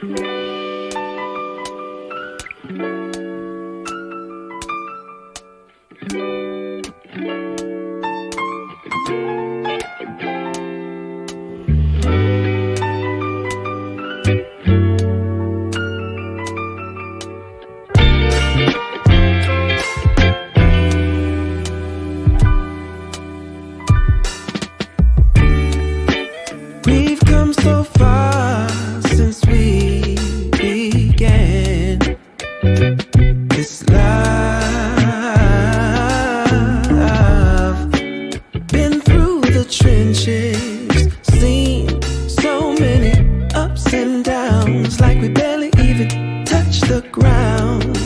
We've come so far since we began this love. Been through the trenches, seen so many ups and downs, like we barely even touched the ground.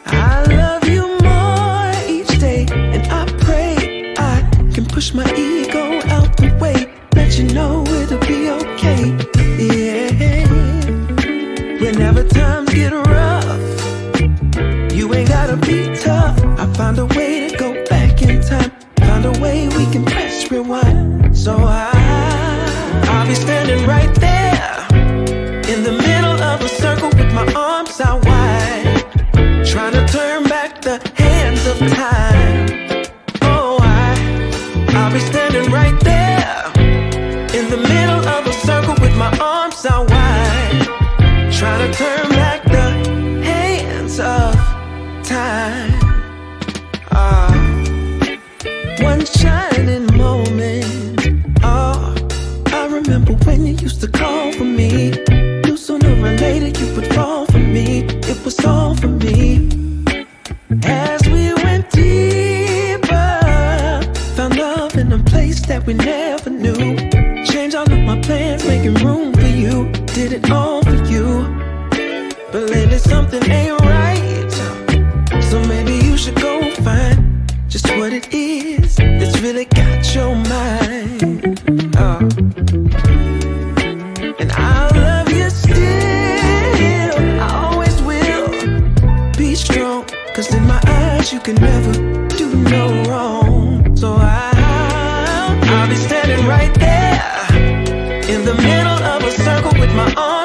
I love you more each day, and I pray I can push my ego out the way, let you know it'll be okay. Yeah. Whenever times get rough, you ain't gotta be tough. I found a way to go back in time, found a way we can press rewind. So I'll be standing right there in the middle of a circle with my arms out wide, trying to turn back the hands of time. Oh, I'll be standing right there in the middle of a circle with my arms out wide, trying to turn back the hands of time. One shining moment. Oh, I remember when you used to call for me. Knew sooner or later you would fall for me. It was all for me. As we went deeper, found love in a place that we never knew. Changed all of my plans, making room for you. Did it all for you. But lately something ain't right, so maybe you should go find just what it is that's really got your mind. Oh. And I love you still, I always will. Be strong, cause in my eyes you can never do no wrong. So I'll be standing right there in the middle of a circle with my arms